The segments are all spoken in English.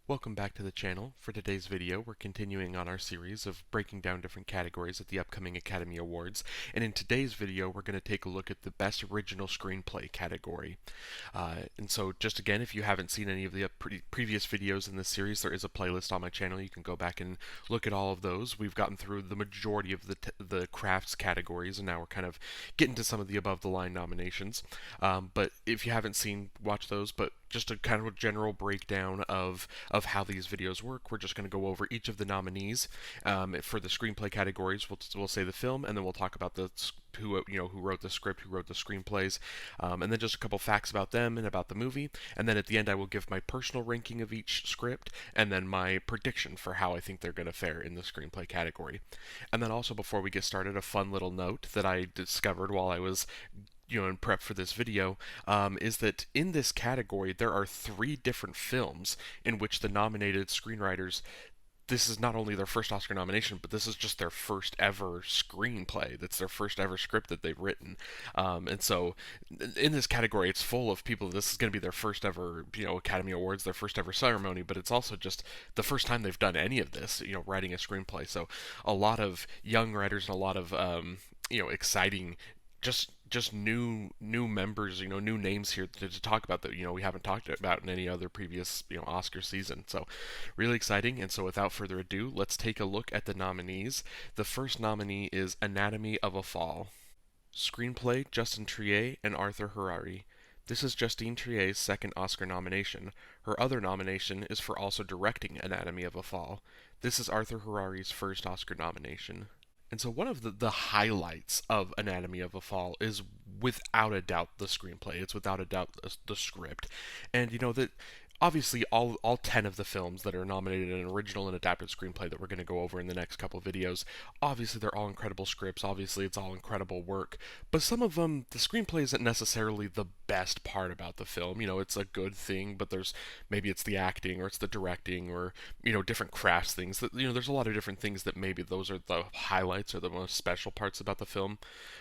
Welcome back to the channel. For today's video, we're continuing on our series of breaking down different categories at the upcoming Academy Awards, and in today's video, we're going to take a look at the Best Original Screenplay category. And so, just again, if you haven't seen any of the previous videos in this series, there is a playlist on my channel. You can go back and look at all of those. We've gotten through the majority of the crafts categories, and now we're kind of getting to some of the above-the-line nominations. But if you haven't seen, watch those. But just a kind of a general breakdown of how these videos work. We're just going to go over each of the nominees for the screenplay categories. We'll say the film, and then we'll talk about who wrote the script, who wrote the screenplays, and then just a couple facts about them and about the movie. And then at the end, I will give my personal ranking of each script, and then my prediction for how I think they're going to fare in the screenplay category. And then also, before we get started, a fun little note that I discovered while I was in prep for this video, is that in this category there are 3 different films in which the nominated screenwriters, this is not only their first Oscar nomination, but this is just their first ever screenplay. That's their first ever script that they've written. And so in this category, it's full of people. This is going to be their first ever, Academy Awards, their first ever ceremony, but it's also just the first time they've done any of this, writing a screenplay. So a lot of young writers and a lot of, exciting, just new members, new names here to talk about that we haven't talked about in any other previous Oscar season. So really exciting. And so without further ado, let's take a look at the nominees. The first nominee is Anatomy of a Fall. Screenplay, Justin Triet and Arthur Harari. This is Justine Triet's second Oscar nomination. Her other nomination is for also directing Anatomy of a Fall. This is Arthur Harari's first Oscar nomination. And so one of the highlights of Anatomy of a Fall is without a doubt the screenplay. It's without a doubt the script. And that obviously all 10 of the films that are nominated in an original and adapted screenplay that we're going to go over in the next couple videos, obviously they're all incredible scripts. Obviously it's all incredible work. But some of them, the screenplay isn't necessarily the best part about the film. It's a good thing, but maybe it's the acting or it's the directing or, different crafts things. There's a lot of different things that maybe those are the highlights or the most special parts about the film.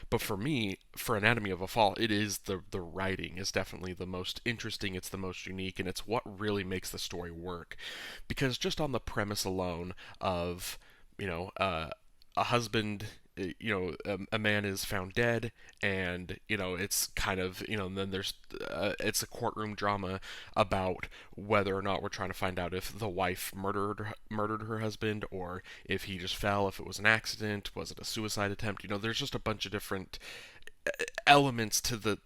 But for me, for Anatomy of a Fall, it is the writing is definitely the most interesting. It's the most unique, and it's what really makes the story work. Because just on the premise alone of, a husband, a man is found dead, and it's kind of, and then there's it's a courtroom drama about whether or not we're trying to find out if the wife murdered her husband, or if he just fell, if it was an accident, was it a suicide attempt. There's just a bunch of different elements to the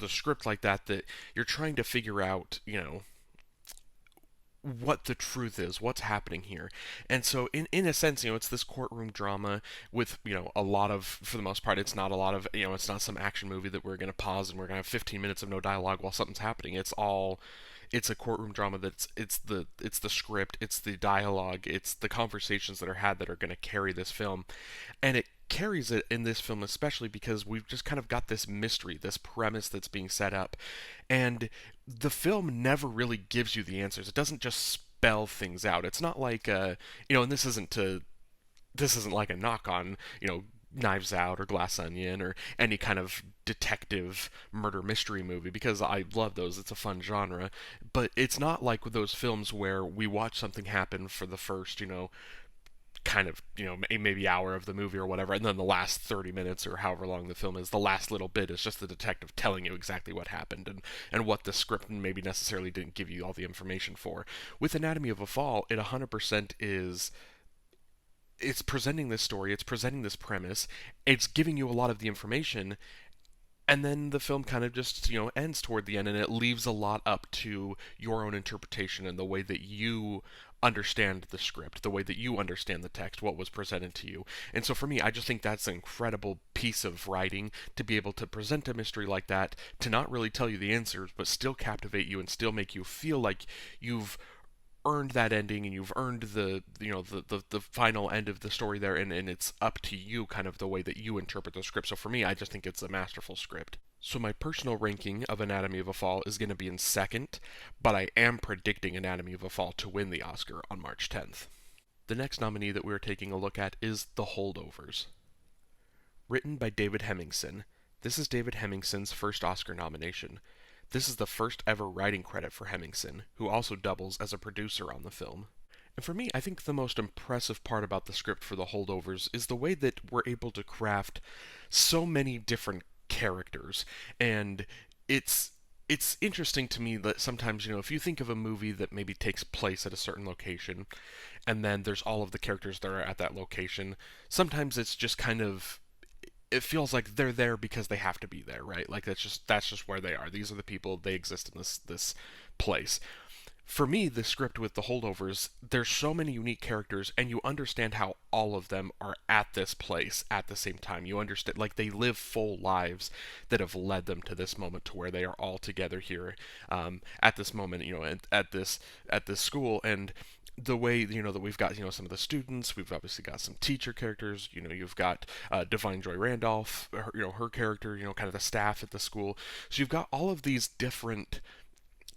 script like that you're trying to figure out, what the truth is, what's happening here. And so in a sense, it's this courtroom drama with, a lot of, for the most part, it's not a lot of, it's not some action movie that we're going to pause and we're going to have 15 minutes of no dialogue while something's happening. It's a courtroom drama it's the script, it's the dialogue, it's the conversations that are had that are going to carry this film. And it carries it in this film especially because we've just kind of got this mystery, this premise that's being set up, and the film never really gives you the answers. It doesn't just spell things out. It's not like and this isn't like a knock on Knives Out or Glass Onion or any kind of detective murder mystery movie, because I love those. It's a fun genre. But it's not like those films where we watch something happen for the first, kind of, maybe hour of the movie or whatever, and then the last 30 minutes or however long the film is, the last little bit is just the detective telling you exactly what happened and what the script maybe necessarily didn't give you all the information for. With Anatomy of a Fall, it 100% is, it's presenting this story, it's presenting this premise, it's giving you a lot of the information, and then the film kind of just, ends toward the end, and it leaves a lot up to your own interpretation and the way that you understand the script, the way that you understand the text, what was presented to you. And so for me, I just think that's an incredible piece of writing, to be able to present a mystery like that, to not really tell you the answers, but still captivate you and still make you feel like you've earned that ending and you've earned the final end of the story there, and it's up to you, kind of the way that you interpret the script. So for me, I just think it's a masterful script. So my personal ranking of Anatomy of a Fall is going to be in second, but I am predicting Anatomy of a Fall to win the Oscar on March 10th. The next nominee that we're taking a look at is The Holdovers. Written by David Hemmingson. This is David Hemmingson's first Oscar nomination. This is the first ever writing credit for Hemmingson, who also doubles as a producer on the film. And for me, I think the most impressive part about the script for The Holdovers is the way that we're able to craft so many different characters. And it's it's interesting to me that sometimes, if you think of a movie that maybe takes place at a certain location, and then there's all of the characters that are at that location, sometimes it's just kind of it feels like they're there because they have to be there, right? Like that's just where they are. These are the people, they exist in this place. For me, the script with the holdovers, there's so many unique characters, and you understand how all of them are at this place at the same time. You understand, like, they live full lives that have led them to this moment, to where they are all together here, at this moment, at this school. And the way that we've got some of the students, we've obviously got some teacher characters. You've got Divine Joy Randolph, her character, kind of the staff at the school. So you've got all of these different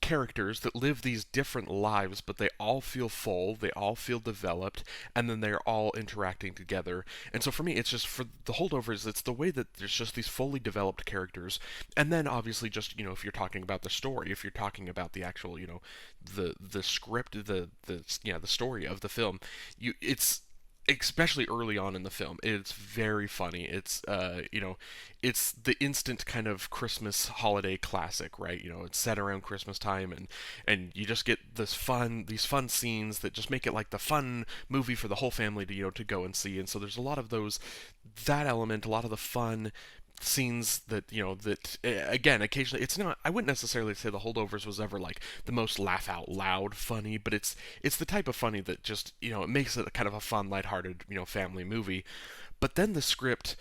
characters that live these different lives, but they all feel full, they all feel developed, and then they're all interacting together. And so for me, it's just for the holdovers, it's the way that there's just these fully developed characters, and then obviously just if you're talking about the story, if you're talking about the actual the script, the story of the film, it's especially early on in the film, it's very funny. It's the instant kind of Christmas holiday classic, right? It's set around Christmas time, and you just get these fun scenes that just make it like the fun movie for the whole family to to go and see. And so there's a lot of that element, a lot of the fun scenes that again, occasionally, it's not, I wouldn't necessarily say the holdovers was ever like the most laugh out loud funny, but it's the type of funny that just it makes it kind of a fun, lighthearted family movie. But then the script,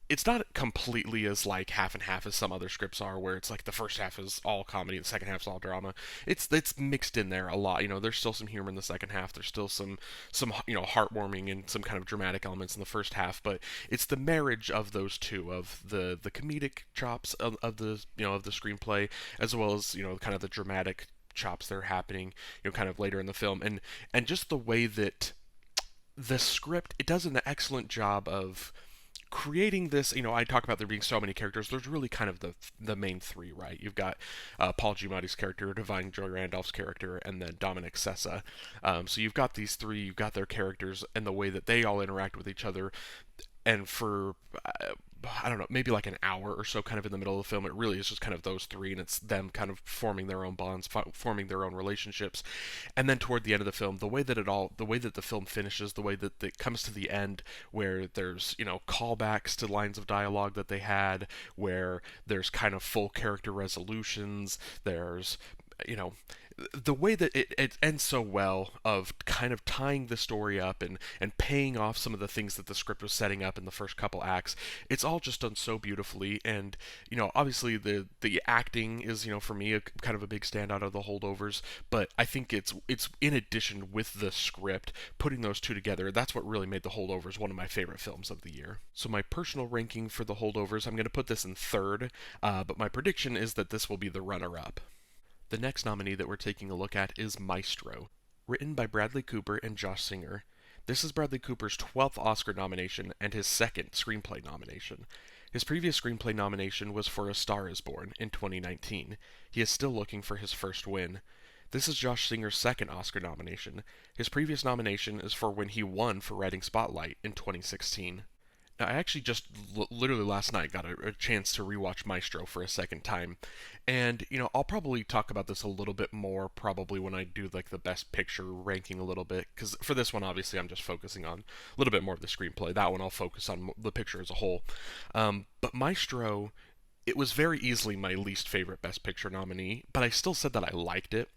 it's not completely as like half and half as some other scripts are, where it's like the first half is all comedy, the second half is all drama. It's mixed in there a lot. There's still some humor in the second half. There's still some heartwarming and some kind of dramatic elements in the first half. But it's the marriage of those two, of the comedic chops of the of the screenplay, as well as kind of the dramatic chops that are happening kind of later in the film, and just the way that the script, it does an excellent job of creating this. I talk about there being so many characters. There's really kind of the main three, right? You've got Paul Giamatti's character, Divine Joy Randolph's character, and then Dominic Sessa. So you've got these three, you've got their characters and the way that they all interact with each other. And for I don't know, maybe like an hour or so, kind of in the middle of the film, it really is just kind of those three, and it's them kind of forming their own bonds, forming their own relationships. And then toward the end of the film, the way that the film finishes, the way that it comes to the end, where there's callbacks to lines of dialogue that they had, where there's kind of full character resolutions, there's the way that it ends so well, of kind of tying the story up and paying off some of the things that the script was setting up in the first couple acts. It's all just done so beautifully. And obviously the acting is for me kind of a big standout of the holdovers, but I think it's in addition with the script, putting those two together, that's what really made the holdovers one of my favorite films of the year. So my personal ranking for the holdovers, I'm going to put this in third, but my prediction is that this will be the runner-up. The next nominee that we're taking a look at is Maestro, written by Bradley Cooper and Josh Singer. This is Bradley Cooper's 12th Oscar nomination and his second screenplay nomination. His previous screenplay nomination was for A Star Is Born in 2019. He is still looking for his first win. This is Josh Singer's second Oscar nomination. His previous nomination is for when he won for writing Spotlight in 2016. Now, I actually just literally last night got a chance to rewatch Maestro for a second time, and I'll probably talk about this a little bit more probably when I do like the Best Picture ranking a little bit, because for this one obviously I'm just focusing on a little bit more of the screenplay. That one I'll focus on the picture as a whole. But Maestro, it was very easily my least favorite Best Picture nominee, but I still said that I liked it.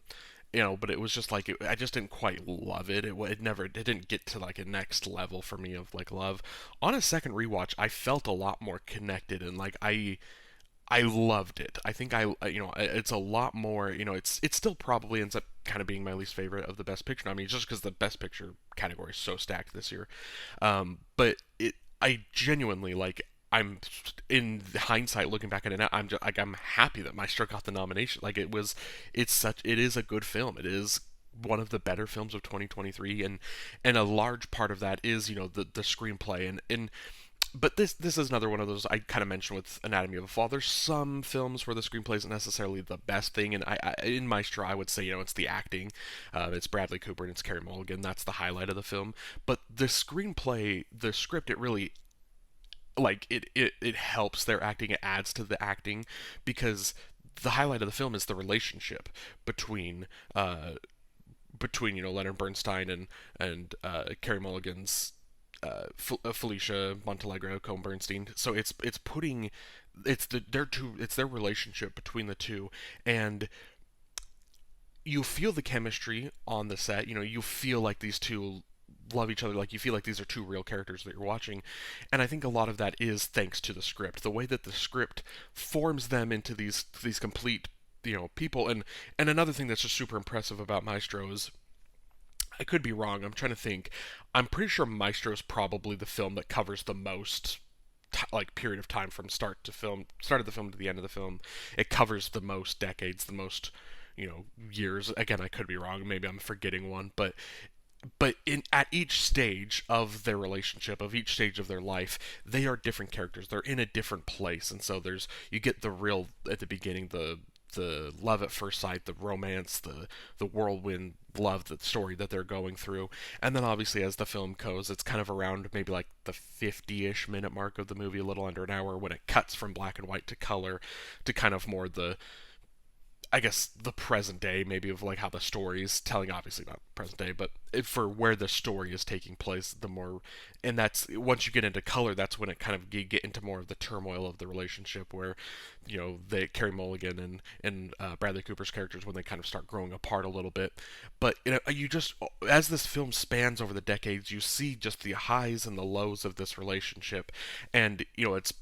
But it was just like I just didn't quite love it. It didn't get to like a next level for me of like love. On a second rewatch, I felt a lot more connected, and like I loved it. I think it's a lot more. It still probably ends up kind of being my least favorite of the Best Picture. I mean, just because the Best Picture category is so stacked this year. But I genuinely like. I'm in hindsight looking back at it now, I'm just like, I'm happy that Maestro got the nomination. Like it is a good film. It is one of the better films of 2023, and a large part of that is the screenplay, and But this is another one of those I kind of mentioned with Anatomy of a Fall. There's some films where the screenplay isn't necessarily the best thing, and in Maestro I would say it's the acting. It's Bradley Cooper and it's Carey Mulligan. That's the highlight of the film. But the screenplay, the script, it really it helps their acting. It adds to the acting because the highlight of the film is the relationship between Leonard Bernstein and Carey Mulligan's Felicia Montenegro, Combe Bernstein. So it's putting it's their relationship between the two, and you feel the chemistry on the set. You feel like these two love each other. Like you feel like these are two real characters that you're watching, and I think a lot of that is thanks to the script. The way that the script forms them into these complete people. And another thing that's just super impressive about Maestro is, I could be wrong. I'm trying to think. I'm pretty sure Maestro is probably the film that covers the most period of time from start of the film to the end of the film. It covers the most decades, the most years. Again, I could be wrong. Maybe I'm forgetting one, but in at each stage of their relationship, of each stage of their life, they are different characters. They're in a different place, and so you get the real at the beginning, the love at first sight, the romance, the whirlwind love, the story that they're going through. And then obviously as the film goes, it's kind of around maybe like the 50-ish minute mark of the movie, a little under an hour, when it cuts from black and white to color, to kind of more I guess the present day, maybe, of like how the story is telling. Obviously not present day, but for where the story is taking place. The more, and that's once you get into color, that's when it kind of you get into more of the turmoil of the relationship, where they Carey Mulligan and Bradley Cooper's characters, when they kind of start growing apart a little bit. But you just, as this film spans over the decades, you see just the highs and the lows of this relationship, and it's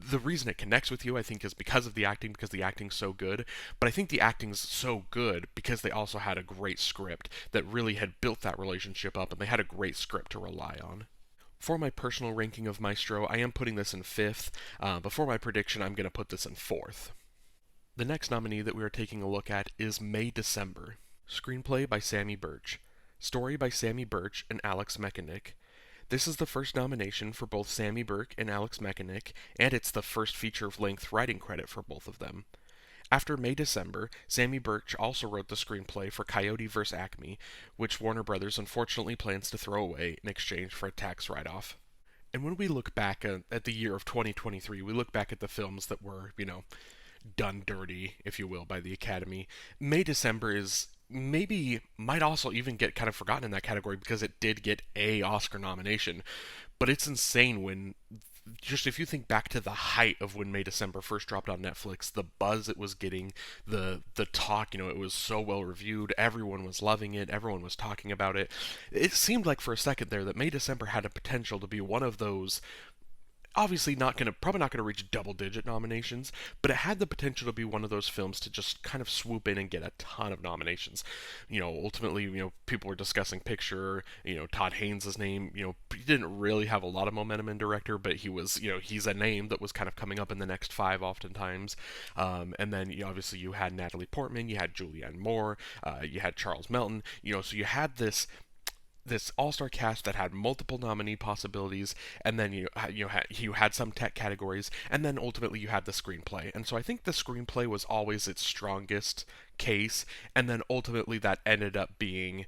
the reason it connects with you, I think, is because of the acting, because the acting's so good. But I think the acting's so good because they also had a great script that really had built that relationship up, and they had a great script to rely on. For my personal ranking of Maestro, I am putting this in fifth. Before my prediction, I'm going to put this in fourth. The next nominee that we are taking a look at is May December. Screenplay by Sammy Birch. Story by Sammy Birch and Alex Mechanic. This is the first nomination for both Sammy Burke and Alex Mechanic, and it's the first feature-length writing credit for both of them. After May December, Sammy Birch also wrote the screenplay for Coyote vs. Acme, which Warner Brothers unfortunately plans to throw away in exchange for a tax write-off. And when we look back at the year of 2023, we look back at the films that were, done dirty, if you will, by the Academy. May December is might also even get kind of forgotten in that category because it did get a Oscar nomination. But it's insane when, just if you think back to the height of when May December first dropped on Netflix, the buzz it was getting, the talk, it was so well reviewed, everyone was loving it, everyone was talking about it. It seemed like for a second there that May December had a potential to be one of those, obviously probably not gonna reach double digit nominations, but it had the potential to be one of those films to just kind of swoop in and get a ton of nominations. Ultimately, people were discussing picture, Todd Haynes' name, he didn't really have a lot of momentum in director, but he was, he's a name that was kind of coming up in the next five oftentimes. And then obviously you had Natalie Portman, you had Julianne Moore, you had Charles Melton, so you had this all-star cast that had multiple nominee possibilities, and then you had some tech categories, and then ultimately you had the screenplay. And so I think the screenplay was always its strongest case, and then ultimately that ended up being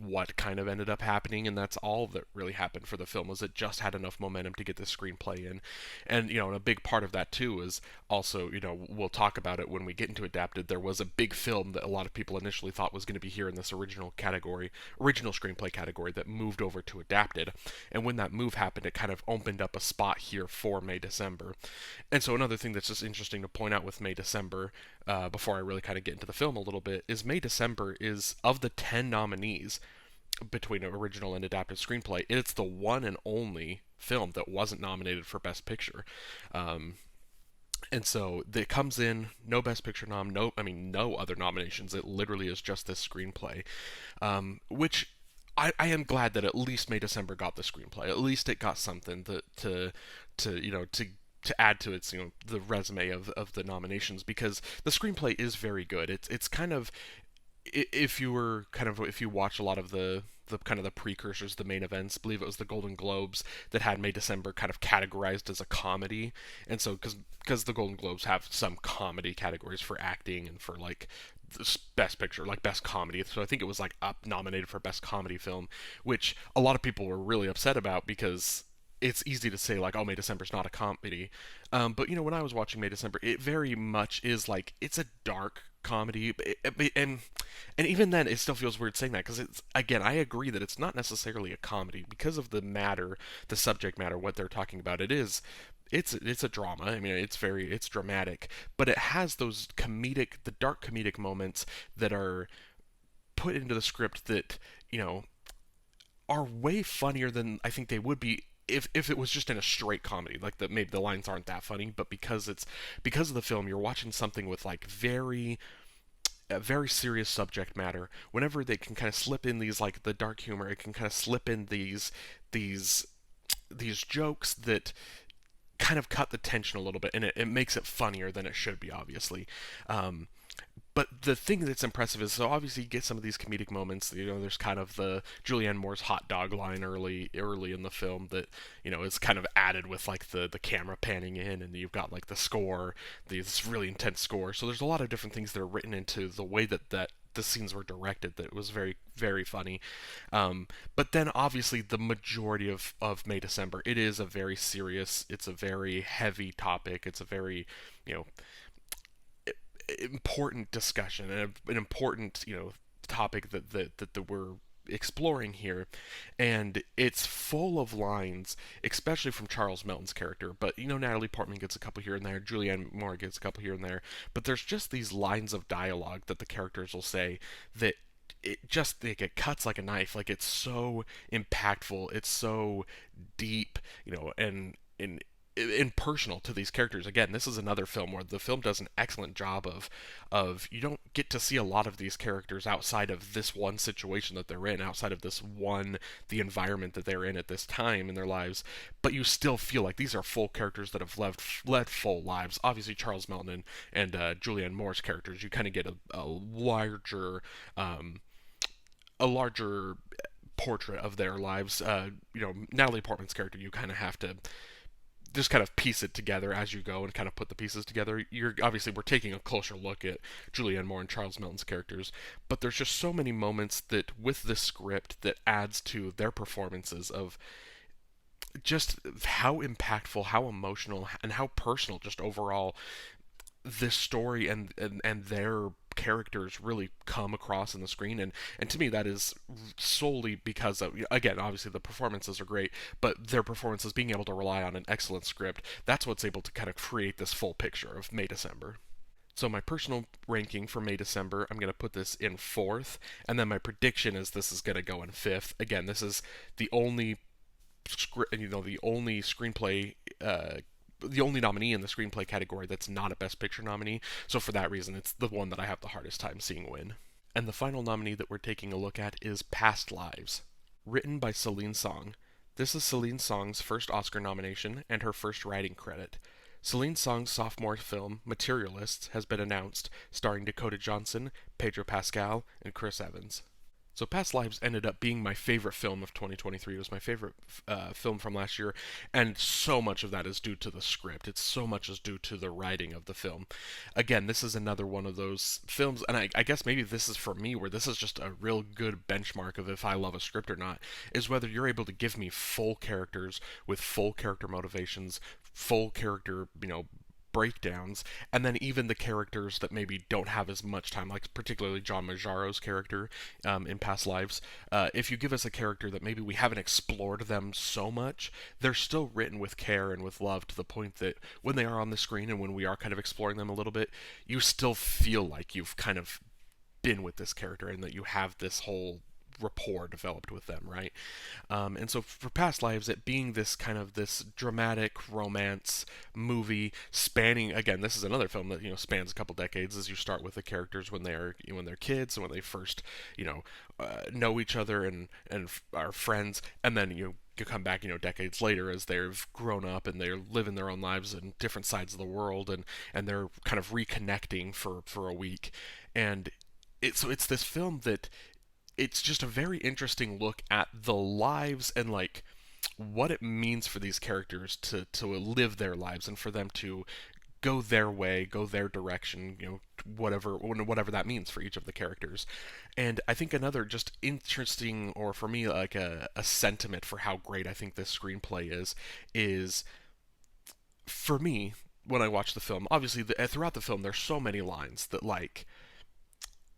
what kind of ended up happening, and that's all that really happened for the film, was it just had enough momentum to get the screenplay in. And and a big part of that too is also, we'll talk about it when we get into adapted. There was a big film that a lot of people initially thought was going to be here in this original screenplay category, that moved over to adapted. And when that move happened, it kind of opened up a spot here for May December. And so another thing that's just interesting to point out with May December, before I really kind of get into the film a little bit, is May December is, of the 10 nominees between original and adapted screenplay, it's the one and only film that wasn't nominated for Best Picture. And so it comes in, no Best Picture no other nominations. It literally is just this screenplay, which I am glad that at least May December got the screenplay. At least it got something to add to its the resume of the nominations, because the screenplay is very good. It's kind of, if you watch a lot of the the kind of the precursors, the main events. I believe it was the Golden Globes that had May December kind of categorized as a comedy, and so because the Golden Globes have some comedy categories for acting and for like best picture, like best comedy. So I think it was like up nominated for best comedy film, which a lot of people were really upset about because it's easy to say like, oh, May December's not a comedy, but when I was watching May December, it very much is like it's a dark comedy, and even then, it still feels weird saying that because it's again, I agree that it's not necessarily a comedy because of the matter, the subject matter, what they're talking about. It's a drama. I mean, it's dramatic, but it has those the dark comedic moments that are put into the script that you know are way funnier than I think they would be if it was just in a straight comedy. Like maybe the lines aren't that funny, but because of the film, you're watching something with like very serious subject matter. Whenever they can kind of slip in these like the dark humor, it can kind of slip in these these jokes that kind of cut the tension a little bit, and it makes it funnier than it should be, obviously. But the thing that's impressive is so obviously you get some of these comedic moments. There's kind of the Julianne Moore's hot dog line early in the film that is kind of added with like the camera panning in, and you've got like the score, this really intense score. So there's a lot of different things that are written into the way that the scenes were directed that was very very funny. But then obviously the majority of May December, it is a very serious, it's a very heavy topic, it's a very you know important discussion and an important topic that we're exploring here, and it's full of lines, especially from Charles Melton's character. But Natalie Portman gets a couple here and there, Julianne Moore gets a couple here and there, but there's just these lines of dialogue that the characters will say that it cuts like a knife. Like it's so impactful, it's so deep, and personal to these characters. Again, this is another film where the film does an excellent job of you don't get to see a lot of these characters outside of this one situation that they're in, outside of the environment that they're in at this time in their lives, but you still feel like these are full characters that have led full lives. Obviously, Charles Melton and Julianne Moore's characters, you kind of get a larger portrait of their lives. Natalie Portman's character, you kind of have to just kind of piece it together as you go and kind of put the pieces together. We're taking a closer look at Julianne Moore and Charles Melton's characters, but there's just so many moments that with this script that adds to their performances of just how impactful, how emotional, and how personal just overall this story and their characters really come across in the screen. And to me, that is solely because of, again, obviously the performances are great, but their performances, being able to rely on an excellent script, that's what's able to kind of create this full picture of May December. So my personal ranking for May December, I'm going to put this in fourth, and then my prediction is this is going to go in fifth. Again, this is the only the only screenplay the only nominee in the screenplay category that's not a Best Picture nominee, so for that reason, it's the one that I have the hardest time seeing win. And the final nominee that we're taking a look at is Past Lives. Written by Celine Song. This is Celine Song's first Oscar nomination and her first writing credit. Celine Song's sophomore film, Materialists, has been announced, starring Dakota Johnson, Pedro Pascal, and Chris Evans. So Past Lives ended up being my favorite film of 2023. It was my favorite film from last year, and so much of that is due to the script. It's so much is due to the writing of the film. Again, this is another one of those films, and I guess maybe this is for me where this is just a real good benchmark of if I love a script or not, is whether you're able to give me full characters with full character motivations, full character, breakdowns, and then even the characters that maybe don't have as much time, like particularly John Majaro's character in Past Lives. If you give us a character that maybe we haven't explored them so much, they're still written with care and with love to the point that when they are on the screen and when we are kind of exploring them a little bit, you still feel like you've kind of been with this character and that you have this whole rapport developed with them, right? And so for Past Lives, it being this dramatic romance movie spanning, again, this is another film that spans a couple decades, as you start with the characters when they're kids and when they first know each other and are friends, and then you come back decades later as they've grown up and they're living their own lives in different sides of the world, and they're kind of reconnecting for a week. And it's this film that it's just a very interesting look at the lives and like what it means for these characters to live their lives and for them to go their way, go their direction, whatever that means for each of the characters. And I think another just interesting, or for me, like a sentiment for how great I think this screenplay is for me when I watch the film. Obviously, throughout the film, there's so many lines that like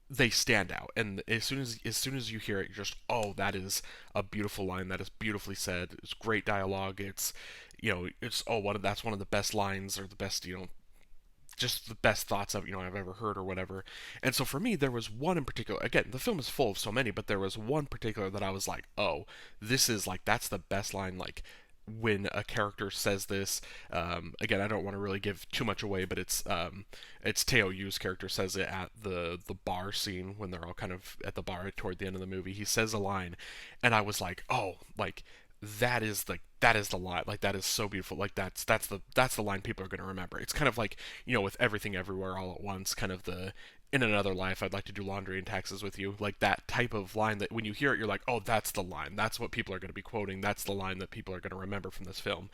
they stand out, and as soon as you hear it, you're just, oh, that is a beautiful line. That is beautifully said. It's great dialogue. It's that's one of the best lines or the best just the best thoughts I've ever heard or whatever. And so for me, there was one in particular. Again, the film is full of so many, but there was one particular that I was like, oh, this is like that's the best line. Like when a character says this, again, I don't want to really give too much away, but it's Teo Yu's character says it at the bar scene when they're all kind of at the bar toward the end of the movie. He says a line, and I was like, oh, like that is the line. Like that is so beautiful. Like that's the line people are going to remember. It's kind of like with Everything Everywhere All at Once, kind of the in another life I'd like to do laundry and taxes with you. Like that type of line that when you hear it, you're like, oh, that's the line. That's what people are going to be quoting. That's the line that people are going to remember from this film.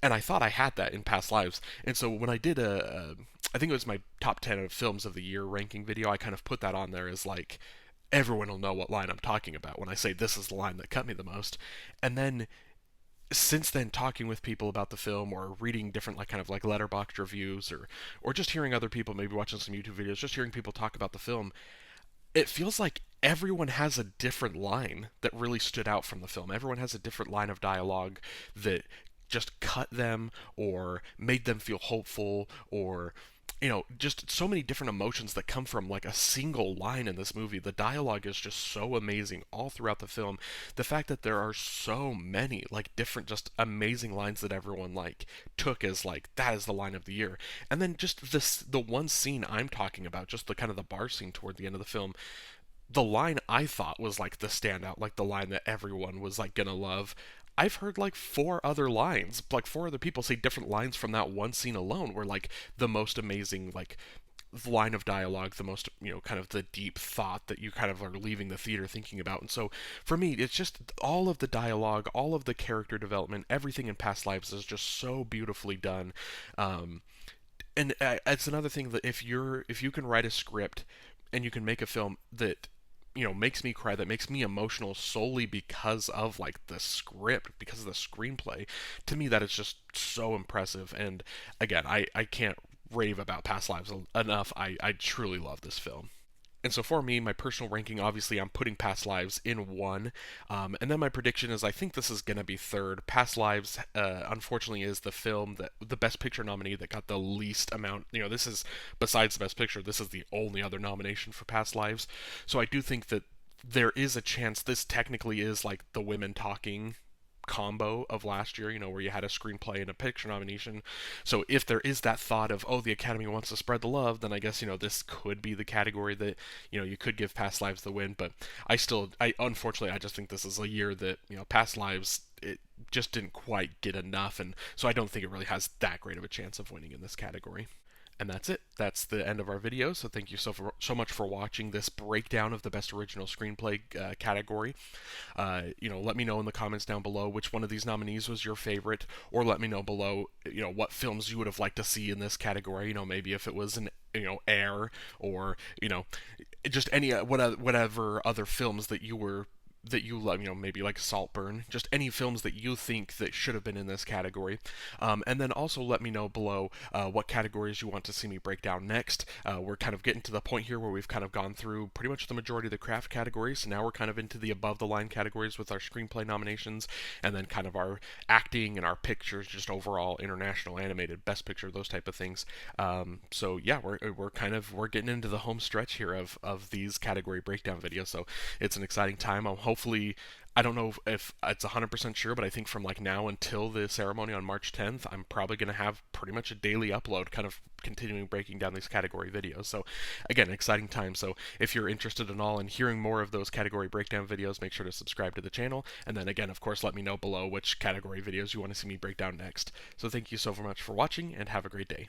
And I thought I had that in past lives. And so when I did I think it was my top 10 of films of the year ranking video, I kind of put that on there as like everyone will know what line I'm talking about when I say this is the line that cut me the most. And then since then, talking with people about the film or reading different like kind of like letterboxd reviews or just hearing other people, maybe watching some YouTube videos, just hearing people talk about the film, it feels like everyone has a different line that really stood out from the film. Everyone has a different line of dialogue that just cut them or made them feel hopeful or just so many different emotions that come from like a single line in this movie. The dialogue is just so amazing all throughout the film. The fact that there are so many like different just amazing lines that everyone like took as like that is the line of the year. And then just the one scene I'm talking about, just the kind of the bar scene toward the end of the film, the line I thought was like the standout, like the line that everyone was like gonna love. I've heard like four other lines, like four other people say different lines from that one scene alone were like the most amazing, like line of dialogue, the most, kind of the deep thought that you kind of are leaving the theater thinking about. And so for me, it's just all of the dialogue, all of the character development, everything in Past Lives is just so beautifully done. And it's another thing that if you can write a script and you can make a film that makes me cry, that makes me emotional solely because of like the script, because of the screenplay, to me that is just so impressive. And again, I can't rave about Past Lives enough. I truly love this film. And so for me, my personal ranking, obviously, I'm putting Past Lives in one. And then my prediction is I think this is going to be third. Past Lives, unfortunately, is the film that the Best Picture nominee that got the least amount. This is, besides the Best Picture, this is the only other nomination for Past Lives. So I do think that there is a chance this technically is like the women talking combo of last year, where you had a screenplay and a picture nomination. So if there is that thought of, oh, the Academy wants to spread the love, then I guess, this could be the category that, you could give Past Lives the win. But unfortunately, I just think this is a year that, Past Lives, it just didn't quite get enough. And so I don't think it really has that great of a chance of winning in this category. And that's it. That's the end of our video. So thank you so much for watching this breakdown of the Best Original Screenplay category. Let me know in the comments down below which one of these nominees was your favorite, or let me know below, what films you would have liked to see in this category. Maybe if it was an Air, or just any whatever other films that you love, maybe like Saltburn, just any films that you think that should have been in this category. And then also let me know below what categories you want to see me break down next. We're kind of getting to the point here where we've kind of gone through pretty much the majority of the craft categories, so now we're kind of into the above the line categories with our screenplay nominations, and then kind of our acting and our pictures, just overall international animated best picture, those type of things. So yeah, we're getting into the home stretch here of these category breakdown videos, so it's an exciting time. Hopefully, I don't know if it's 100% sure, but I think from like now until the ceremony on March 10th, I'm probably going to have pretty much a daily upload, kind of continuing breaking down these category videos. So again, exciting time. So if you're interested in all in hearing more of those category breakdown videos, make sure to subscribe to the channel. And then again, of course, let me know below which category videos you want to see me break down next. So thank you so much for watching, and have a great day.